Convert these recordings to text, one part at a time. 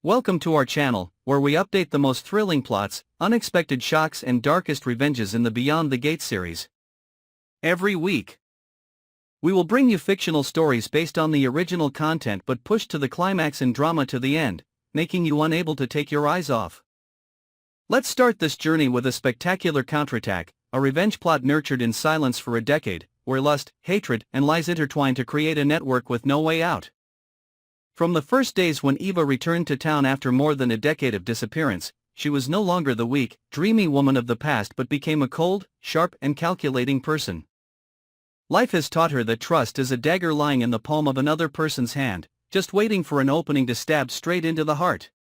Welcome to our channel, where we update the most thrilling plots, unexpected shocks and darkest revenges in the Beyond the Gate series. Every week, we will bring you fictional stories based on the original content but pushed to the climax and drama to the end, making you unable to take your eyes off. Let's start this journey with a spectacular counterattack, a revenge plot nurtured in silence for a decade, where lust, hatred, and lies intertwine to create a network with no way out. From the first days when Eva returned to town after more than a decade of disappearance, she was no longer the weak, dreamy woman of the past but became a cold, sharp, and calculating person. Life has taught her that trust is a dagger lying in the palm of another person's hand, just waiting for an opening to stab straight into the heart.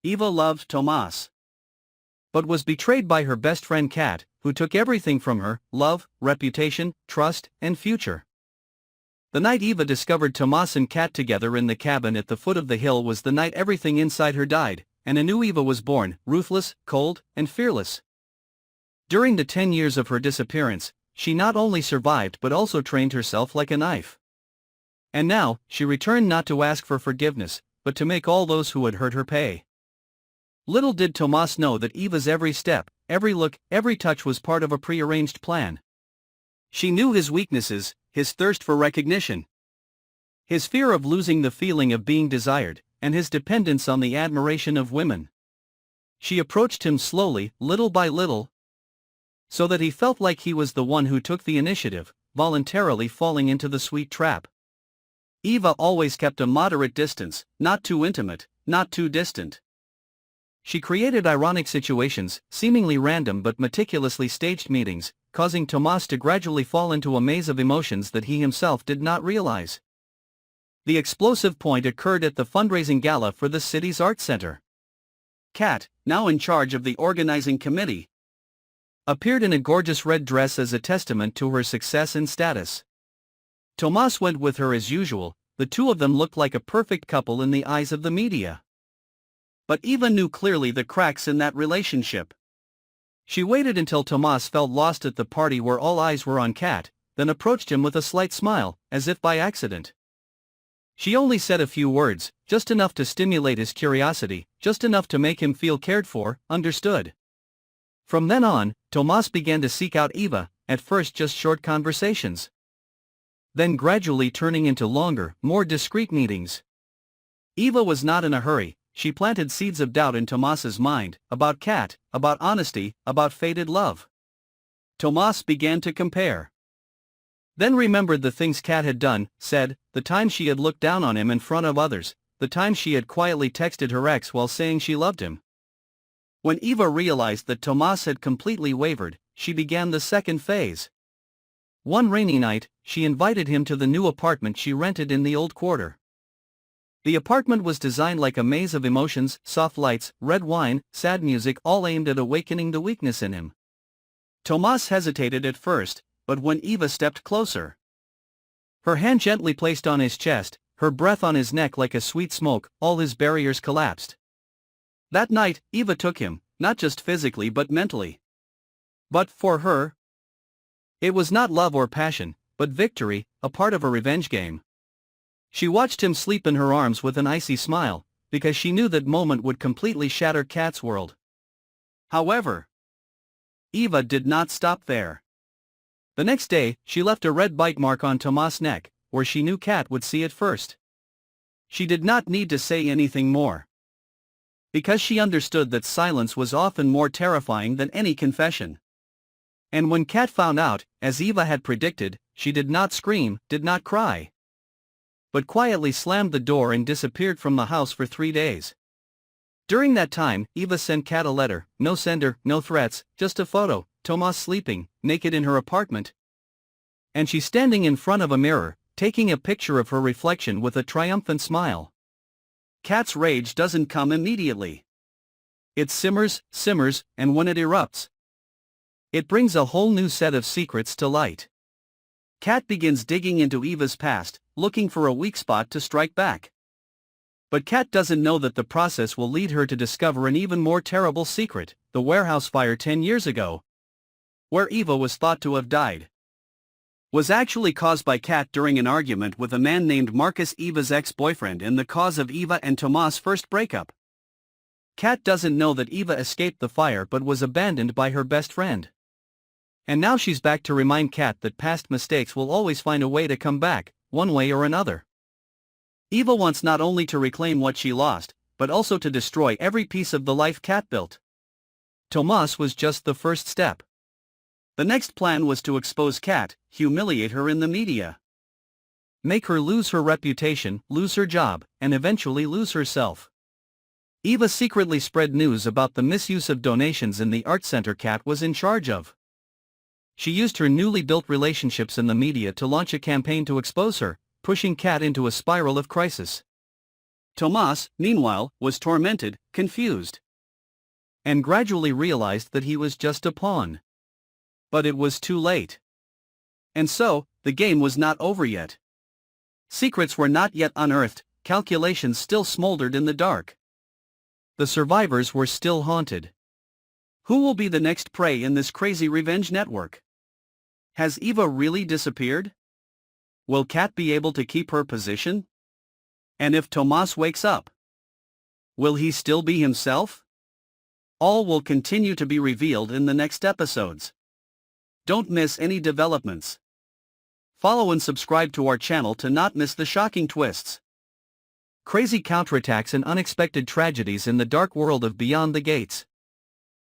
Eva loved Tomas, but was betrayed by her best friend Kat, who took everything from her: love, reputation, trust, and future. The night Eva discovered Tomas and Kat together in the cabin at the foot of the hill was the night everything inside her died, and a new Eva was born, ruthless, cold, and fearless. During the 10 years of her disappearance, she not only survived but also trained herself like a knife. And now, she returned not to ask for forgiveness, but to make all those who had hurt her pay. Little did Tomas know that Eva's every step, every look, every touch was part of a prearranged plan. She knew his weaknesses, his thirst for recognition, his fear of losing the feeling of being desired, and his dependence on the admiration of women. She approached him slowly, little by little, so that he felt like he was the one who took the initiative, voluntarily falling into the sweet trap. Eva always kept a moderate distance, not too intimate, not too distant. She created ironic situations, seemingly random but meticulously staged meetings, causing Tomas to gradually fall into a maze of emotions that he himself did not realize. The explosive point occurred at the fundraising gala for the city's art center. Kat, now in charge of the organizing committee, appeared in a gorgeous red dress as a testament to her success and status. Tomas went with her as usual. The two of them looked like a perfect couple in the eyes of the media. But Eva knew clearly the cracks in that relationship. She waited until Tomas felt lost at the party where all eyes were on Kat, then approached him with a slight smile, as if by accident. She only said a few words, just enough to stimulate his curiosity, just enough to make him feel cared for, understood. From then on, Tomas began to seek out Eva, at first just short conversations, then gradually turning into longer, more discreet meetings. Eva was not in a hurry. She planted seeds of doubt in Tomas's mind, about Kat, about honesty, about fated love. Tomas began to compare. Then remembered the things Kat had done, said, the time she had looked down on him in front of others, the time she had quietly texted her ex while saying she loved him. When Eva realized that Tomas had completely wavered, she began the second phase. One rainy night, she invited him to the new apartment she rented in the old quarter. The apartment was designed like a maze of emotions: soft lights, red wine, sad music, all aimed at awakening the weakness in him. Tomas hesitated at first, but when Eva stepped closer, her hand gently placed on his chest, her breath on his neck like a sweet smoke, all his barriers collapsed. That night, Eva took him, not just physically but mentally. But for her, it was not love or passion, but victory, a part of a revenge game. She watched him sleep in her arms with an icy smile, because she knew that moment would completely shatter Kat's world. However, Eva did not stop there. The next day, she left a red bite mark on Tomas' neck, where she knew Kat would see it first. She did not need to say anything more, because she understood that silence was often more terrifying than any confession. And when Kat found out, as Eva had predicted, she did not scream, did not cry, but quietly slammed the door and disappeared from the house for 3 days. During that time, Eva sent Kat a letter, no sender, no threats, just a photo: Tomas sleeping, naked in her apartment, and she standing in front of a mirror, taking a picture of her reflection with a triumphant smile. Kat's rage doesn't come immediately. It simmers, and when it erupts, it brings a whole new set of secrets to light. Kat begins digging into Eva's past, looking for a weak spot to strike back. But Kat doesn't know that the process will lead her to discover an even more terrible secret: the warehouse fire 10 years ago, where Eva was thought to have died. was actually caused by Kat during an argument with a man named Marcus, Eva's ex-boyfriend, and the cause of Eva and Tomas' first breakup. Kat doesn't know that Eva escaped the fire but was abandoned by her best friend. And now she's back to remind Kat that past mistakes will always find a way to come back, one way or another. Eva wants not only to reclaim what she lost, but also to destroy every piece of the life Kat built. Tomas was just the first step. The next plan was to expose Kat, humiliate her in the media. Make her lose her reputation, lose her job, and eventually lose herself. Eva secretly spread news about the misuse of donations in the art center Kat was in charge of. She used her newly built relationships in the media to launch a campaign to expose her, pushing Kat into a spiral of crisis. Tomas, meanwhile, was tormented, confused, and gradually realized that he was just a pawn. But it was too late. And so, the game was not over yet. Secrets were not yet unearthed, calculations still smoldered in the dark. The survivors were still haunted. Who will be the next prey in this crazy revenge network? Has Eva really disappeared? Will Kat be able to keep her position? And if Tomas wakes up, will he still be himself? All will continue to be revealed in the next episodes. Don't miss any developments. Follow and subscribe to our channel to not miss the shocking twists, crazy counterattacks, and unexpected tragedies in the dark world of Beyond the Gates.